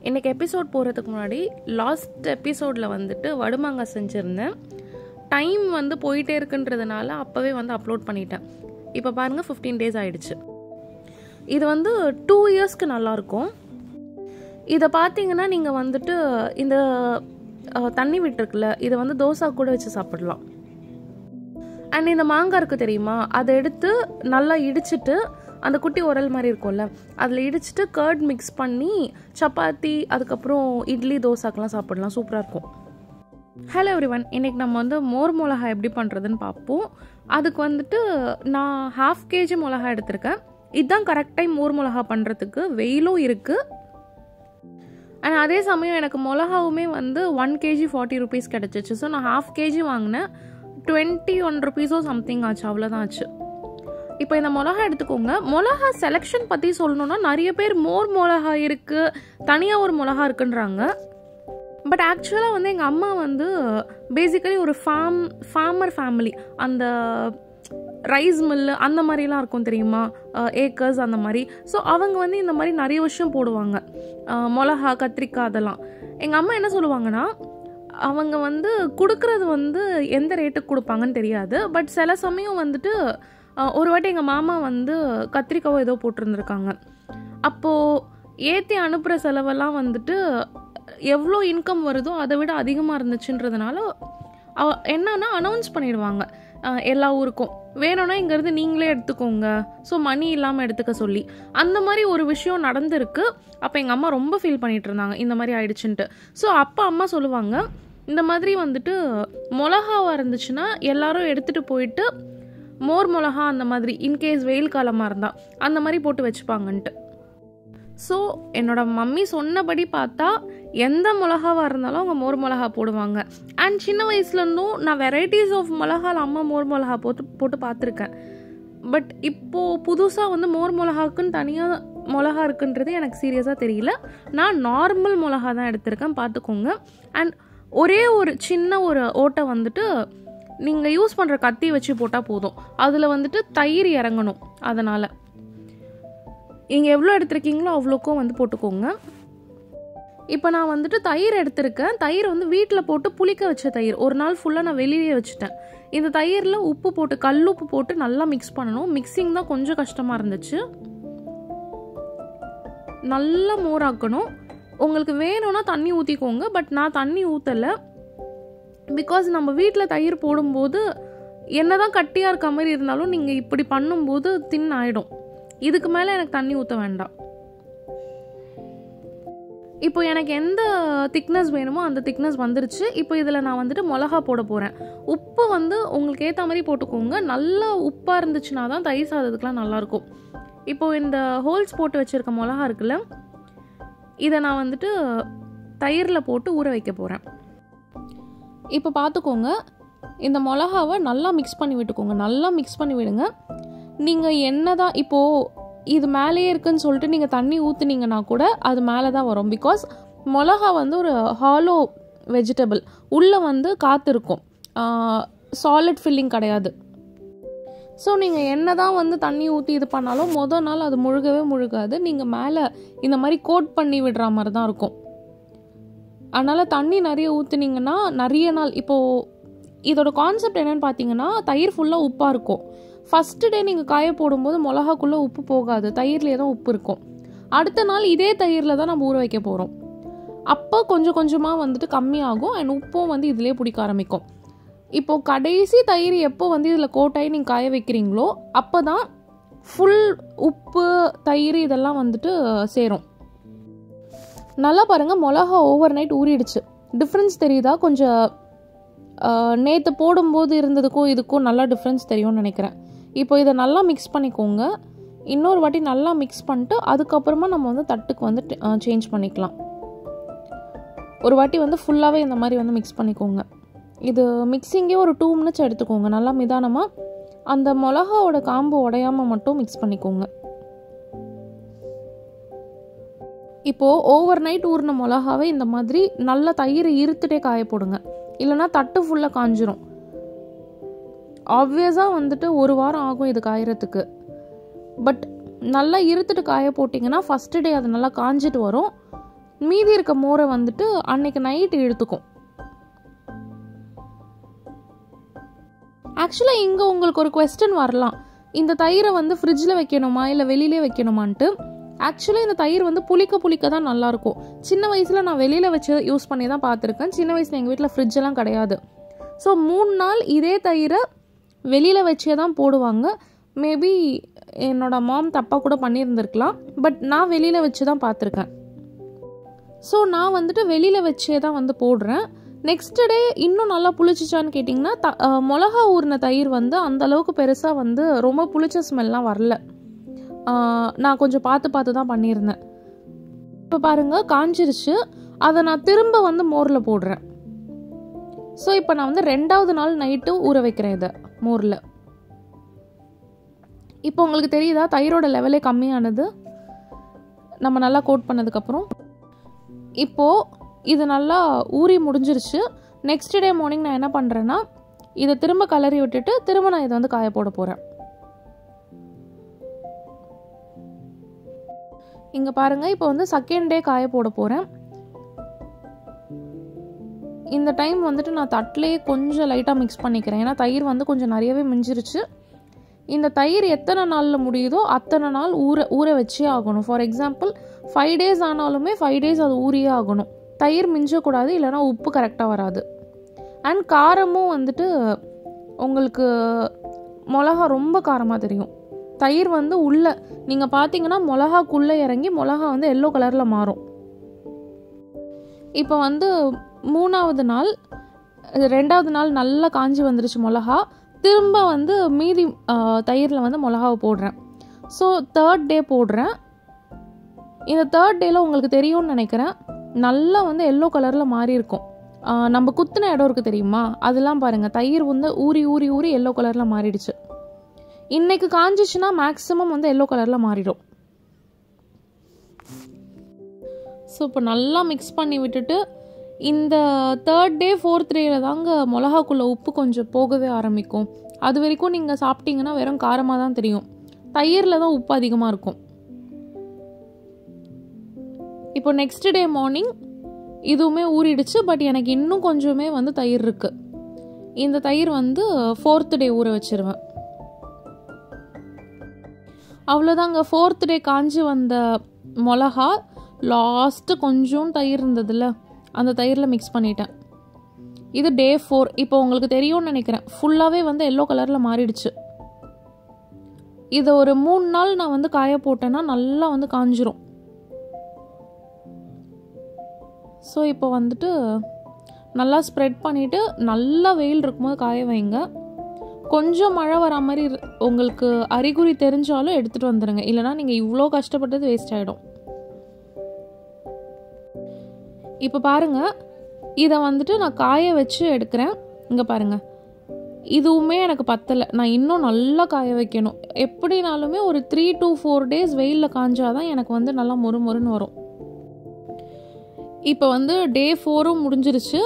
இன்றைக்கி எபிசோட் போகிறதுக்கு முன்னாடி லாஸ்ட் எபிசோடில் வந்துட்டு வடுமாங்காய் செஞ்சுருந்தேன். டைம் வந்து போயிட்டே இருக்குன்றதுனால அப்போவே வந்து அப்லோட் பண்ணிட்டேன். இப்போ பாருங்கள் 15 days ஆகிடுச்சு. இது வந்து 2 yearsக்கு நல்லாயிருக்கும். இதை பார்த்தீங்கன்னா நீங்கள் வந்துட்டு இந்த தண்ணி விட்டுருக்குல்ல, இதை வந்து தோசை கூட வச்சு சாப்பிடலாம். அண்ட் இந்த மாங்காய் இருக்குது தெரியுமா, அதை எடுத்து நல்லா இடிச்சிட்டு அந்த குட்டி உரல் மாதிரி இருக்கும்ல, அதில் இடிச்சிட்டு கர்ட் மிக்ஸ் பண்ணி சப்பாத்தி அதுக்கப்புறம் இட்லி தோசாக்கெலாம் சாப்பிடலாம். சூப்பராக இருக்கும். ஹலோ எவ்ரிவன், இன்றைக்கி நம்ம வந்து மோர் மிளகாய் எப்படி பண்ணுறதுன்னு பார்ப்போம். அதுக்கு வந்துட்டு நான் 1/2 kg மிளகாய் எடுத்திருக்கேன். இதுதான் கரெக்ட் டைம் மோர் மிளகாய் பண்ணுறதுக்கு. வெயிலும் இருக்குது. அண்ட் அதே சமயம் எனக்கு மிளகாவுமே வந்து 1 kg 40 rupees கிடச்சிச்சு. ஸோ நான் 1/2 kg வாங்கினேன். 21 rupees சம்திங் ஆச்சு, அவ்வளோதான் ஆச்சு. இப்போ இந்த மிளகா எடுத்துக்கோங்க. மிளகா செலெக்ஷன் பற்றி சொல்லணுன்னா நிறைய பேர் மோர் மிளகா இருக்குது, தனியாக ஒரு மிளகா இருக்குன்றாங்க. பட் ஆக்சுவலாக வந்து எங்கள் அம்மா வந்து பேசிக்கலி ஒரு ஃபார்மர் ஃபேமிலி. அந்த ரைஸ் மில்லு அந்த மாதிரிலாம் இருக்கும் தெரியுமா, ஏக்கர்ஸ் அந்த மாதிரி. ஸோ அவங்க வந்து இந்த மாதிரி நிறைய விஷயம் போடுவாங்க, மிளகா கத்திரிக்காய் அதெல்லாம். எங்கள் அம்மா என்ன சொல்லுவாங்கன்னா, அவங்க வந்து கொடுக்குறது வந்து எந்த ரேட்டுக்கு கொடுப்பாங்கன்னு தெரியாது. பட் சில சமயம் வந்துட்டு ஒரு வாட்டி எங்கள் மாமா வந்து கத்திரிக்காவோ ஏதோ போட்டிருந்துருக்காங்க. அப்போது ஏற்றி அனுப்புகிற செலவெல்லாம் வந்துட்டு எவ்வளோ இன்கம் வருதோ அதை விட அதிகமாக இருந்துச்சுன்றதுனால என்னன்னா அனௌன்ஸ் பண்ணிடுவாங்க எல்லா ஊருக்கும், வேணும்னா இங்கேருந்து நீங்களே எடுத்துக்கோங்க, ஸோ மணி இல்லாமல் எடுத்துக்க சொல்லி. அந்த மாதிரி ஒரு விஷயம் நடந்திருக்கு. அப்போ எங்கள் அம்மா ரொம்ப ஃபீல் பண்ணிகிட்டு இருந்தாங்க இந்த மாதிரி ஆயிடுச்சுன்ட்டு. ஸோ அப்போ அம்மா சொல்லுவாங்க, இந்த மாதிரி வந்துட்டு மிளகாவாக இருந்துச்சுன்னா எல்லாரும் எடுத்துகிட்டு போயிட்டு மோர் மிளகா அந்த மாதிரி இன்கேஸ் வெயில் காலமாக இருந்தால் அந்த மாதிரி போட்டு வச்சுப்பாங்கன்ட்டு. ஸோ என்னோட மம்மி சொன்னபடி பார்த்தா எந்த மிளகாவாக இருந்தாலும் அவங்க மோர் மிளகா போடுவாங்க. அண்ட் சின்ன வயசுலேருந்தும் நான் வெரைட்டிஸ் ஆஃப் மிளகாவில் அம்மா மோர் மிளகா போட்டு பார்த்துருக்கேன். பட் இப்போது புதுசாக வந்து மோர் மிளகாக்குன்னு தனியாக மிளகா இருக்குன்றது எனக்கு சீரியஸாக தெரியல. நான் நார்மல் மிளகா தான் எடுத்திருக்கேன், பார்த்துக்கோங்க. அண்ட் ஒரே ஒரு சின்ன ஒரு ஓட்டை வந்துட்டு நீங்கள் யூஸ் பண்ணுற கத்தி வச்சு போட்டால் போதும். அதில் வந்துட்டு தயிர் இறங்கணும். அதனால் நீங்கள் எவ்வளோ எடுத்துருக்கீங்களோ அவ்வளோக்கும் வந்து போட்டுக்கோங்க. இப்போ நான் வந்துட்டு தயிர் எடுத்திருக்கேன். தயிர் வந்து வீட்டில் போட்டு புளிக்க வச்ச தயிர். ஒரு நாள் ஃபுல்லாக நான் வெளியே வச்சுட்டேன். இந்த தயிரில் உப்பு போட்டு கல்லுப்பு போட்டு நல்லா மிக்ஸ் பண்ணணும். மிக்சிங் தான் கொஞ்சம் கஷ்டமாக இருந்துச்சு. நல்லா மோராக்கணும். உங்களுக்கு வேணும்னா தண்ணி ஊற்றிக்கோங்க. பட் நான் தண்ணி ஊற்றலை. பிகாஸ் நம்ம வீட்டில் தயிர் போடும்போது என்னதான் கட்டியாக இருக்க மாதிரி இருந்தாலும் நீங்கள் இப்படி பண்ணும்போது தின் ஆகிடும். இதுக்கு மேலே எனக்கு தண்ணி ஊற்ற வேண்டாம். இப்போ எனக்கு எந்த திக்னஸ் வேணுமோ அந்த திக்னஸ் வந்துருச்சு. இப்போ இதில் நான் வந்துட்டு மிளகா போட போகிறேன். உப்பு வந்து உங்களுக்கு ஏற்ற மாதிரி போட்டுக்கோங்க. நல்லா உப்பாக இருந்துச்சுன்னா தான் தயிர் சாதத்துக்குலாம் நல்லாயிருக்கும். இப்போது இந்த ஹோல்ஸ் போட்டு வச்சுருக்க மிளகா இருக்குல்ல, இதை நான் வந்துட்டு தயிரில் போட்டு ஊற வைக்க போகிறேன். இப்போ பார்த்துக்கோங்க, இந்த மிளகாவை நல்லா மிக்ஸ் பண்ணி விட்டுக்கோங்க. நல்லா மிக்ஸ் பண்ணி விடுங்க. நீங்கள் என்ன தான் இப்போது இது மேலேயே இருக்குன்னு சொல்லிட்டு நீங்கள் தண்ணி ஊற்றுனீங்கன்னா கூட அது மேலே தான் வரும். பிகாஸ் மிளகா வந்து ஒரு ஹாலோ வெஜிடபிள், உள்ளே வந்து காற்று இருக்கும், சாலிட் ஃபில்லிங் கிடையாது. ஸோ நீங்கள் என்ன தான் வந்து தண்ணி ஊற்றி இது பண்ணாலும் மொதல் நாள் அது முழுகாது. நீங்கள் மேலே இந்த மாதிரி கோட் பண்ணி விடுற மாதிரி தான் இருக்கும். அதனால் தண்ணி நிறைய ஊற்றுனீங்கன்னா நிறைய நாள். இப்போது இதோட கான்செப்ட் என்னென்னு பார்த்தீங்கன்னா, தயிர் ஃபுல்லாக உப்பாக இருக்கும். ஃபஸ்ட்டு டே நீங்கள் காய போடும்போது மிளகாக்குள்ளே உப்பு போகாது, தயிர்லேயே தான் உப்பு இருக்கும். அடுத்த நாள் இதே தயிரில் தான் நம்ம ஊற வைக்க போகிறோம். அப்போ கொஞ்சம் கொஞ்சமாக வந்துட்டு கம்மியாகும். அண்ட் உப்பும் வந்து இதிலே பிடிக்க ஆரம்பிக்கும். இப்போது கடைசி தயிர் எப்போ வந்து இதில் கோட்டாகி நீங்கள் காய வைக்கிறீங்களோ அப்போ தான் ஃபுல் உப்பு தயிர் இதெல்லாம் வந்துட்டு சேரும். நல்லா பாருங்கள், மிளகா ஓவர் நைட் ஊறிடுச்சு. டிஃப்ரென்ஸ் தெரியுதா? கொஞ்சம் நேற்று போடும்போது இருந்ததுக்கும் இதுக்கும் நல்லா டிஃப்ரென்ஸ் தெரியும்னு நினைக்கிறேன். இப்போ இதை நல்லா மிக்ஸ் பண்ணிக்கோங்க. இன்னொரு வாட்டி நல்லா மிக்ஸ் பண்ணிட்டு அதுக்கப்புறமா நம்ம வந்து தட்டுக்கு வந்து சேஞ்ச் பண்ணிக்கலாம். ஒரு வாட்டி வந்து ஃபுல்லாகவே இந்த மாதிரி வந்து மிக்ஸ் பண்ணிக்கோங்க. இது மிக்ஸிங்கே ஒரு 2 minutes எடுத்துக்கோங்க. நல்லா நிதானமாக அந்த மிளகாவோட காம்பு உடையாமல் மட்டும் மிக்ஸ் பண்ணிக்கோங்க. இப்போது ஓவர் நைட் ஊறின மிளகாவே இந்த மாதிரி நல்லா தயிரை இருத்துட்டே காய போடுங்க. இல்லைனா தட்டு ஃபுல்லாக காஞ்சிரும். ஆப்வியஸாக வந்துட்டு 1 வாரம் ஆகும் இது காயறதுக்கு. பட் நல்லா இருத்துட்டு காய போட்டிங்கன்னா ஃபஸ்ட்டு டே அது நல்லா காஞ்சிட்டு வரும். மீதி இருக்க மோரை வந்துட்டு அன்னைக்கு நைட்டு எடுத்துக்கும். ஆக்சுவலாக இங்கே உங்களுக்கு ஒரு குவெஸ்டன் வரலாம், இந்த தயிரை வந்து ஃப்ரிட்ஜில் வைக்கணுமா இல்லை வெளியிலே வைக்கணுமான்ட்டு. ஆக்சுவலாக இந்த தயிர் வந்து புளிக்க தான் நல்லாயிருக்கும். சின்ன வயசில் நான் வெளியில் வச்சு யூஸ் பண்ணி தான் பார்த்துருக்கேன். சின்ன வயசில் எங்கள் வீட்டில் ஃப்ரிட்ஜெல்லாம் கிடையாது. ஸோ 3 நாள் இதே தயிரை வெளியில் வச்சே தான் போடுவாங்க. மேபி என்னோடய மாம் தப்பாக கூட பண்ணியிருந்திருக்கலாம். பட் நான் வெளியில் வச்சு தான் பார்த்துருக்கேன். ஸோ நான் வந்துட்டு வெளியில் வச்சே தான் வந்து போடுறேன். நெக்ஸ்ட் டே இன்னும் நல்லா புளிச்சிச்சான்னு கேட்டிங்கன்னா, மிளகா ஊறின தயிர் வந்து அந்தளவுக்கு பெருசாக வந்து ரொம்ப புளிச்ச ஸ்மெல்லாம் வரல. நான் கொஞ்சம் பார்த்து தான் பண்ணியிருந்தேன். இப்போ பாருங்கள் காஞ்சிருச்சு. அதை நான் திரும்ப வந்து மோரில் போடுறேன். ஸோ இப்போ நான் வந்து 2வது நாள் நைட்டு ஊற வைக்கிறேன் இதை மோரில். இப்போ உங்களுக்கு தெரியுதா தயிரோட லெவலே கம்மியானது நம்ம நல்லா கோட் பண்ணதுக்கப்புறம். இப்போது இது நல்லா ஊறி முடிஞ்சிருச்சு. நெக்ஸ்ட் டே மார்னிங் நான் என்ன பண்ணுறேன்னா, இதை திரும்ப கலரி விட்டுட்டு திரும்ப நான் இதை வந்து காய போட போகிறேன். இங்கே பாருங்கள், இப்போ வந்து செகண்ட் டே காய போட போகிறேன். இந்த டைம் வந்துட்டு நான் தட்டிலேயே கொஞ்சம் லைட்டாக மிக்ஸ் பண்ணிக்கிறேன். ஏன்னா தயிர் வந்து கொஞ்சம் நிறையவே மிஞ்சிருச்சு. இந்த தயிர் எத்தனை நாளில் முடியுதோ அத்தனை நாள் ஊற வச்சே ஆகணும். ஃபார் எக்ஸாம்பிள் 5 days ஆனாலுமே 5 days அது ஊறியே ஆகணும். தயிர் மிஞ்சக்கூடாது, இல்லைனா உப்பு கரெக்டாக வராது. அண்ட் காரமும் வந்துட்டு உங்களுக்கு மிளகா ரொம்ப காரமாக தெரியும். தயிர் வந்து உள்ளே நீங்கள் பார்த்தீங்கன்னா மிளகாக்குள்ளே இறங்கி மிளகா வந்து எல்லோ கலரில் மாறும். இப்போ வந்து 3வது நாள் 2வது நாள் நல்லா காஞ்சி வந்துருச்சு மிளகா. திரும்ப வந்து மீதி தயிரில் வந்து மிளகாவை போடுறேன். ஸோ 3rd day போடுறேன். இந்த 3rd dayல உங்களுக்கு தெரியும்னு நினைக்கிறேன், நல்லா வந்து எல்லோ கலரில் மாறி இருக்கும். நம்ம குத்துன இடம் இருக்குது தெரியுமா, அதெல்லாம் பாருங்கள் தயிர் வந்து ஊறி எல்லோ கலரில் மாறிடுச்சு. இன்னைக்கு காஞ்சிச்சுன்னா மேக்ஸிமம் வந்து எல்லோ கலரில் மாறிடும். ஸோ இப்போ நல்லா மிக்ஸ் பண்ணி விட்டுட்டு இந்த 3rd day 4th dayல தாங்க மிளகாக்குள்ளே உப்பு கொஞ்சம் போகவே ஆரம்பிக்கும். அது வரைக்கும் நீங்கள் சாப்பிட்டீங்கன்னா வெறும் காரமாக தான் தெரியும். தயிரில் தான் உப்பு அதிகமாக இருக்கும். இப்போ நெக்ஸ்ட் டே மார்னிங் இதுவுமே ஊறிடுச்சு. பட் எனக்கு இன்னும் கொஞ்சமே வந்து தயிர் இருக்குது. இந்த தயிர் வந்து 4th day ஊற வச்சிருவேன். அவ்வளோதாங்க. 4th day காஞ்சி வந்த மிளகா லாஸ்ட்டு கொஞ்சம் தயிர் இருந்ததில்ல, அந்த தயிரில் மிக்ஸ் பண்ணிட்டேன். இது டே 4. இப்போ உங்களுக்கு தெரியும்னு நினைக்கிறேன், ஃபுல்லாகவே வந்து எல்லோ கலரில் மாறிடுச்சு. இதை ஒரு 3 நாள் நான் வந்து காய போட்டேன்னா நல்லா வந்து காஞ்சிரும். ஸோ இப்போ வந்துட்டு நல்லா ஸ்ப்ரெட் பண்ணிவிட்டு நல்லா வெயில் இருக்கும்போது காய வைங்க. கொஞ்சம் மழை வரா மாதிரி உங்களுக்கு அறிகுறி தெரிஞ்சாலும் எடுத்துகிட்டு வந்துடுங்க. இல்லைனா நீங்கள் இவ்வளோ கஷ்டப்பட்டது வேஸ்ட் ஆகிடும். இப்போ பாருங்கள், இதை வந்துட்டு நான் காய வச்சு எடுக்கிறேன். இங்கே பாருங்கள், இதுவுமே எனக்கு பத்தலை. நான் இன்னும் நல்லா காய வைக்கணும். எப்படினாலுமே ஒரு 3 to 4 days வெயிலில் காஞ்சாதான் எனக்கு வந்து நல்லா மொறுன்னு வரும். இப்போ வந்து டே 4ம் முடிஞ்சிருச்சு.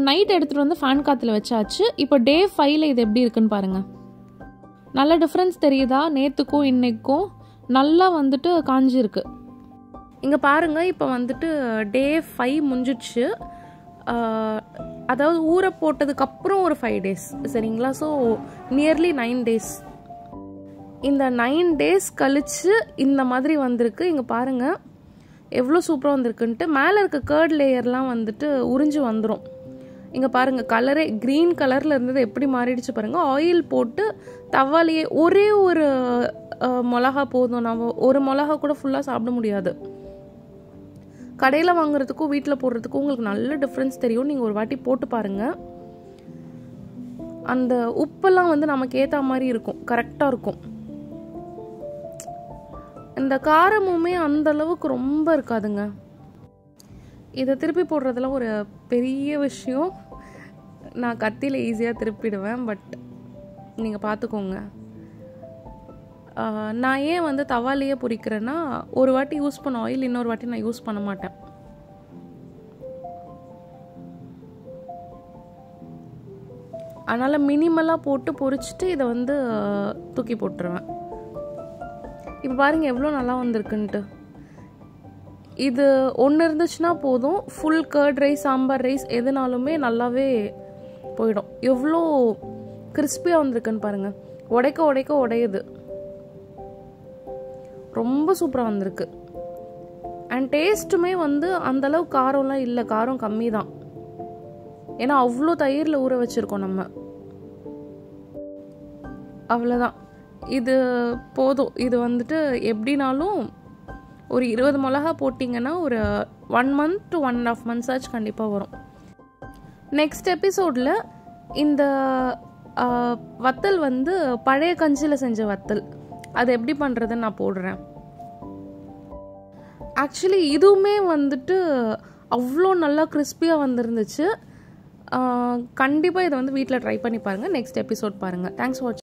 நைட் எடுத்துகிட்டு வந்து ஃபேன் காற்றுல வச்சாச்சு. இப்போ டே 5ல் இது எப்படி இருக்குன்னு பாருங்கள். நல்ல டிஃப்ரென்ஸ் தெரியுதா? நேற்றுக்கும் இன்னைக்கும் நல்லா வந்துட்டு காஞ்சிருக்கு. இங்கே பாருங்கள், இப்போ வந்துட்டு டே 5 முடிஞ்சிடுச்சு. அதாவது ஊற போட்டதுக்கப்புறம் ஒரு 5 days சரிங்களா. So nearly 9 days. இந்த 9 days கழித்து இந்த மாதிரி வந்திருக்கு. இங்கே பாருங்கள் எவ்வளோ சூப்பராக வந்திருக்குன்ட்டு. மேலே இருக்க கர்ட் லேயர்லாம் வந்துட்டு உறிஞ்சு வந்துடும். இங்கே பாருங்கள், கலரே க்ரீன் கலரில் இருந்தது எப்படி மாறிடுச்சு பாருங்கள். ஆயில் போட்டு தவாலியே ஒரே ஒரு மிளகா போதும். நம்ம ஒரு மிளகா கூட ஃபுல்லாக சாப்பிட முடியாது. கடையில் வாங்குறதுக்கும் வீட்டில் போடுறதுக்கும் உங்களுக்கு நல்ல டிஃப்ரென்ஸ் தெரியும். நீங்கள் ஒரு வாட்டி போட்டு பாருங்கள். அந்த உப்பெல்லாம் வந்து நமக்கு ஏற்ற மாதிரி இருக்கும், கரெக்டாக இருக்கும். இந்த காரமுமே அந்த அளவுக்கு ரொம்ப இருக்காதுங்க. இதை திருப்பி போடுறதுலாம் ஒரு பெரிய விஷயம். நான் கத்தியில் ஈஸியாக திருப்பிடுவேன். பட் நீங்கள் பார்த்துக்கோங்க. நான் ஏன் வந்து தவாலையே பொரிக்கிறேன்னா, ஒரு வாட்டி யூஸ் பண்ண ஆயில் இன்னொரு வாட்டி நான் யூஸ் பண்ண மாட்டேன். அதனால் மினிமலாக போட்டு பொரிச்சிட்டு இதை வந்து தூக்கி போட்டுருவேன். இப்போ பாருங்கள் எவ்வளோ நல்லா வந்திருக்குன்ட்டு. இது ஒன்று இருந்துச்சுன்னா போதும், full curd rice, sambar rice எதுனாலுமே நல்லாவே போயிடும். எவ்வளோ கிறிஸ்பியாக வந்திருக்குன்னு பாருங்கள். உடைக்க உடைக்க உடையுது. ரொம்ப சூப்பராக வந்திருக்கு. அண்ட் டேஸ்ட்டுமே வந்து அந்தளவு காரம்லாம் இல்லை, காரம் கம்மி தான். ஏன்னா அவ்வளோ தயிரில் ஊற வச்சுருக்கோம் நம்ம. அவ்வளோதான், இது போதும். இது வந்துட்டு எப்படினாலும் ஒரு 20 மிளகா போட்டிங்கன்னா ஒரு 1 month to 1.5 months ஆச்சு கண்டிப்பாக வரும். நெக்ஸ்ட் எபிசோடில் இந்த வத்தல் வந்து பழைய கஞ்சியில் செஞ்ச வத்தல், அது எப்படி பண்ணுறதுன்னு நான் போடுறேன். ஆக்சுவலி இதுவுமே வந்துட்டு அவ்வளோ நல்லா கிறிஸ்பியாக வந்துருந்துச்சு. கண்டிப்பாக இதை வந்து வீட்டில் ட்ரை பண்ணி பாருங்கள். நெக்ஸ்ட் எபிசோட் பாருங்கள். தேங்க்ஸ் ஃபார் வாட்சிங்.